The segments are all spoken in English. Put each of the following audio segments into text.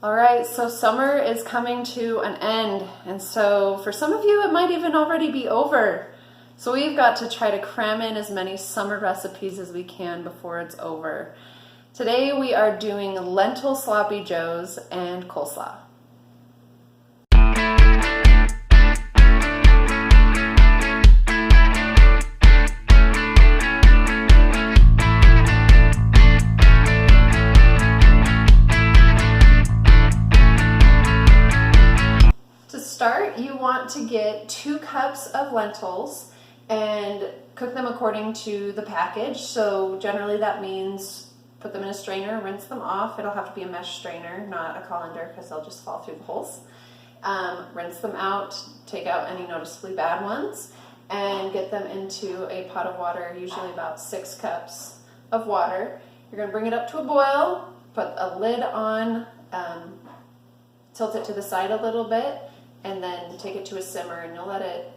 All right, so summer is coming to an end, and so for some of you it might even already be over. So we've got to try to cram in as many summer recipes as we can before it's over. Today we are doing lentil sloppy joes and coleslaw. You want to get 2 cups of lentils and cook them according to the package. So generally that means put them in a strainer, rinse them off. It'll have to be a mesh strainer, not a colander, because they'll just fall through the holes. Rinse them out, take out any noticeably bad ones, and get them into a pot of water, usually about 6 cups of water. You're going to bring it up to a boil, put a lid on, tilt it to the side a little bit, and then take it to a simmer, and you'll let it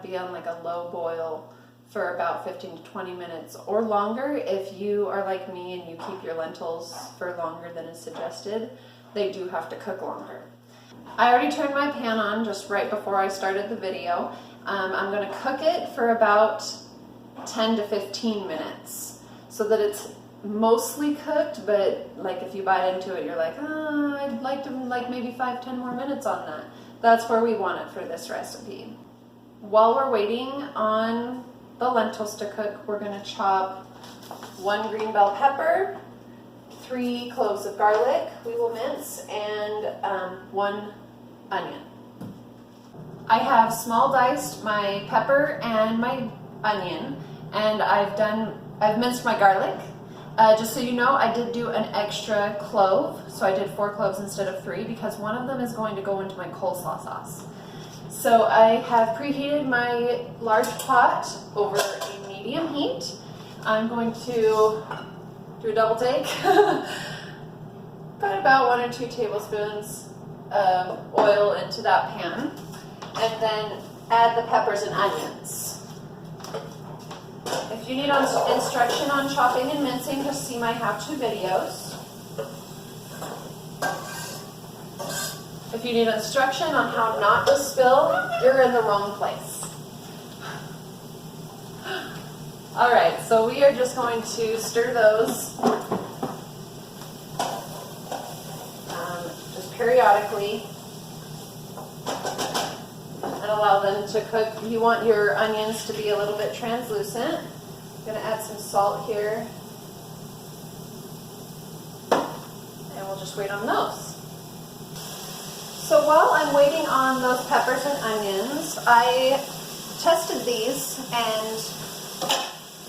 be on like a low boil for about 15 to 20 minutes or longer. If you are like me and you keep your lentils for longer than is suggested, they do have to cook longer. I already turned my pan on just right before I started the video. I'm going to cook it for about 10 to 15 minutes so that it's mostly cooked, but like if you bite into it, you're like, I'd like to maybe 5-10 more minutes on that. That's where we want it for this recipe. While we're waiting on the lentils to cook, we're going to chop 1 green bell pepper, 3 cloves of garlic we will mince, and 1 onion. I have small diced my pepper and my onion, and I've minced my garlic. Just so you know, I did do an extra clove, so I did 4 cloves instead of 3 because one of them is going to go into my coleslaw sauce. So I have preheated my large pot over a medium heat. I'm going to do a double take, put about 1 or 2 tablespoons of oil into that pan, and then add the peppers and onions. If you need instruction on chopping and mincing, just see my how-to videos. If you need instruction on how not to spill, you're in the wrong place. Alright, so we are just going to stir those just periodically and allow them to cook. You want your onions to be a little bit translucent. I'm going to add some salt here, and we'll just wait on those. So while I'm waiting on those peppers and onions, I tested these and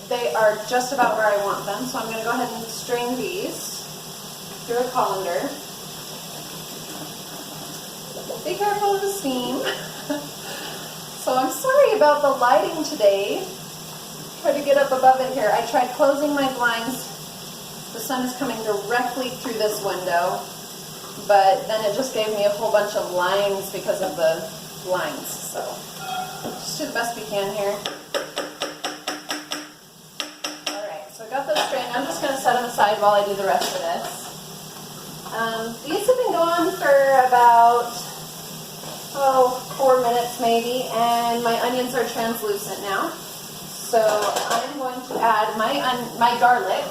they are just about where I want them. So I'm going to go ahead and strain these through a colander. Be careful of the steam. So I'm sorry about the lighting today. Try to get up above it here. I tried closing my blinds. The sun is coming directly through this window, but then it just gave me a whole bunch of lines because of the blinds. So just do the best we can here. Alright, so I got those strained. I'm just going to set them aside while I do the rest of this. These have been going for about 4 minutes maybe, and my onions are translucent now. So I'm going to add my garlic.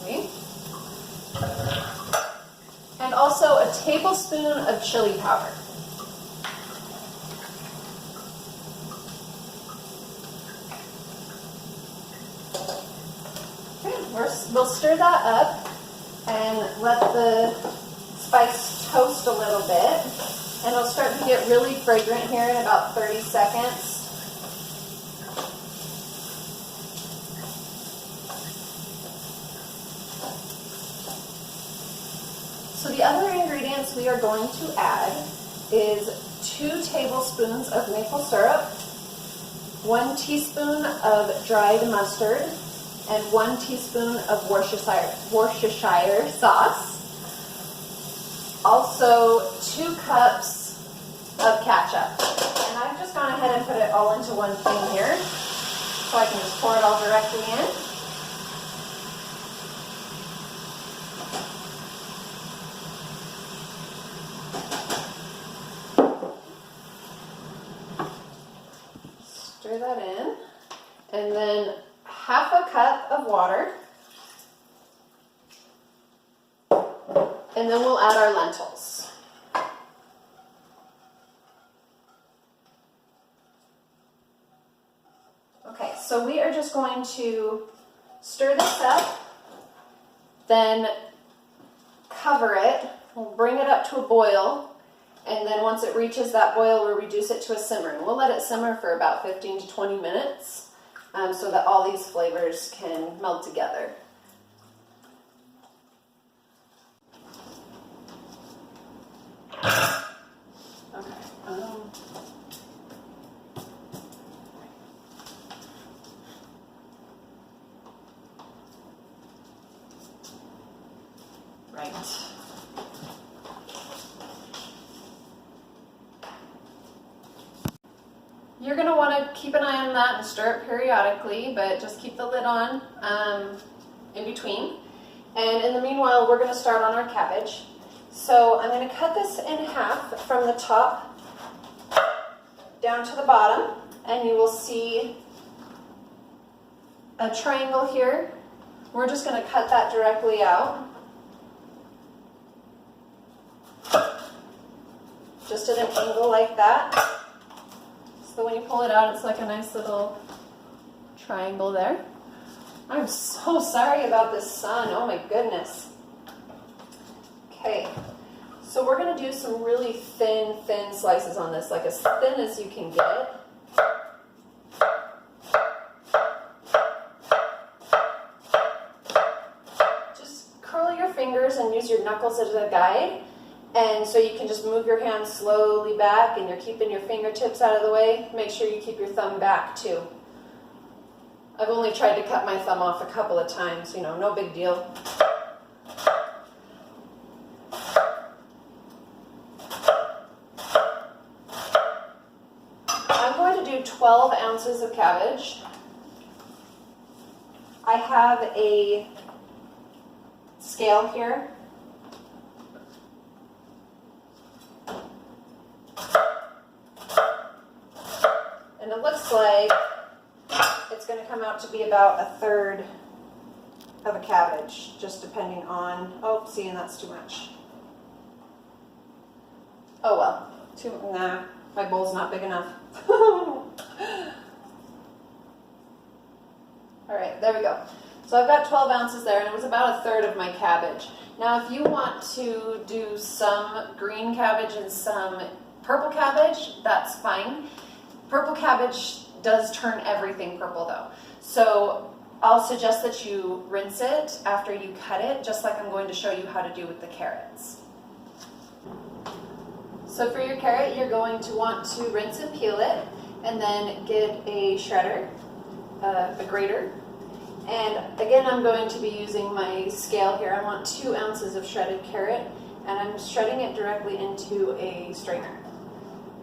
Okay. And also a tablespoon of chili powder. We'll stir that up and let the spice toast a little bit, and it'll start to get really fragrant here in about 30 seconds. So the other ingredients we are going to add is 2 tablespoons of maple syrup, 1 teaspoon of dried mustard, and 1 teaspoon of Worcestershire sauce. Also 2 cups of ketchup. And I've just just gone ahead and put it all into one thing here, so I can just pour it all directly in. Stir that in, and then half a cup of water, and then we'll add our lentils. Okay, so we are just going to stir this up, then cover it. We'll bring it up to a boil, and then once it reaches that boil, we'll reduce it to a simmer. And we'll let it simmer for about 15 to 20 minutes so that all these flavors can meld together. Okay. Right. You're going to want to keep an eye on that and stir it periodically, but just keep the lid on in between. And in the meanwhile, we're going to start on our cabbage. So I'm going to cut this in half from the top down to the bottom, and you will see a triangle here. We're just going to cut that directly out. Just at an angle like that. So when you pull it out, it's like a nice little triangle there. I'm so sorry about this sun. Oh my goodness. Okay, so we're going to do some really thin slices on this, like as thin as you can get. Just curl your fingers and use your knuckles as a guide. And so you can just move your hand slowly back, and you're keeping your fingertips out of the way. Make sure you keep your thumb back too. I've only tried to cut my thumb off a couple of times, you know, no big deal. I'm going to do 12 ounces of cabbage. I have a scale here. And it looks like it's going to come out to be about 1/3 of a cabbage, just depending on, oh, see, and that's too much. Oh well, nah, my bowl's not big enough. Alright, there we go. So I've got 12 ounces there, and it was about 1/3 of my cabbage. Now if you want to do some green cabbage and some purple cabbage, that's fine. Purple cabbage does turn everything purple though. So I'll suggest that you rinse it after you cut it, just like I'm going to show you how to do with the carrots. So for your carrot, you're going to want to rinse and peel it, and then get a shredder, a grater. And again, I'm going to be using my scale here. I want 2 ounces of shredded carrot, and I'm shredding it directly into a strainer.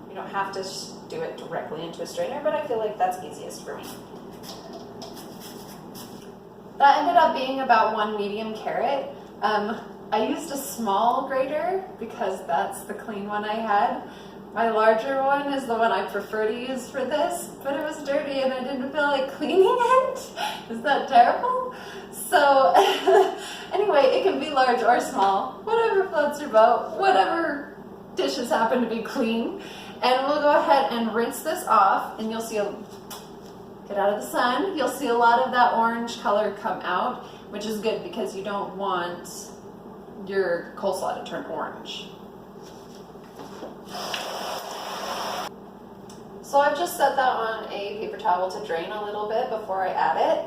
You don't have to do it directly into a strainer, but I feel like that's easiest for me. That ended up being about 1 medium carrot. I used a small grater because that's the clean one I had. My larger one is the one I prefer to use for this, but it was dirty and I didn't feel like cleaning it. Is that terrible? So anyway, it can be large or small, whatever floats your boat, whatever dishes happen to be clean. And we'll go ahead and rinse this off, and you'll see, get out of the sun, you'll see a lot of that orange color come out, which is good because you don't want your coleslaw to turn orange. So I've just set that on a paper towel to drain a little bit before I add it.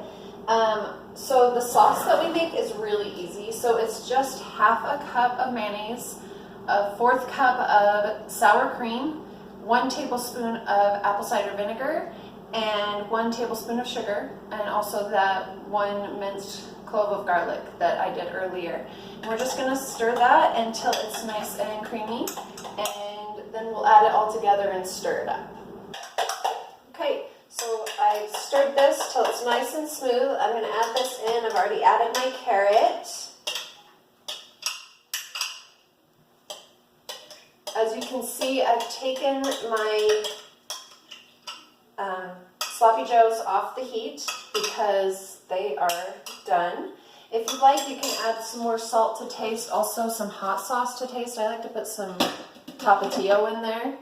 So the sauce that we make is really easy. So it's just half a cup of mayonnaise, a 1/4 cup of sour cream, 1 tablespoon of apple cider vinegar, and 1 tablespoon of sugar, and also that 1 minced clove of garlic that I did earlier. And we're just going to stir that until it's nice and creamy, and then we'll add it all together and stir it up. Okay, so I've stirred this till it's nice and smooth. I'm going to add this in. I've already added my carrot. As you can see, I've taken my sloppy joes off the heat because they are done. If you'd like, you can add some more salt to taste, also some hot sauce to taste. I like to put some tapatio in there,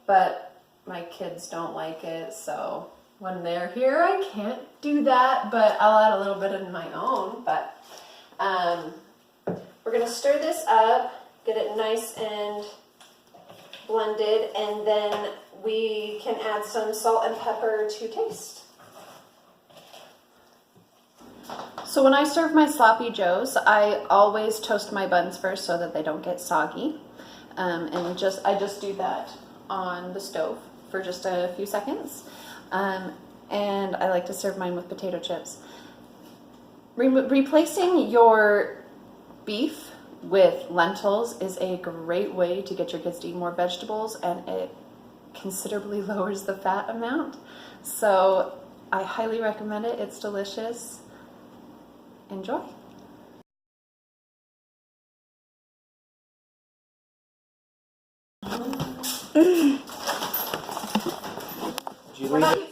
but my kids don't like it, so when they're here, I can't do that, but I'll add a little bit of my own. But we're going to stir this up, get it nice and blended, and then we can add some salt and pepper to taste. So when I serve my sloppy joes, I always toast my buns first so that they don't get soggy. And I just do that on the stove for just a few seconds. And I like to serve mine with potato chips. Replacing your beef with lentils is a great way to get your kids to eat more vegetables, and it considerably lowers the fat amount. So I highly recommend it. It's delicious. Enjoy. Did you leave it?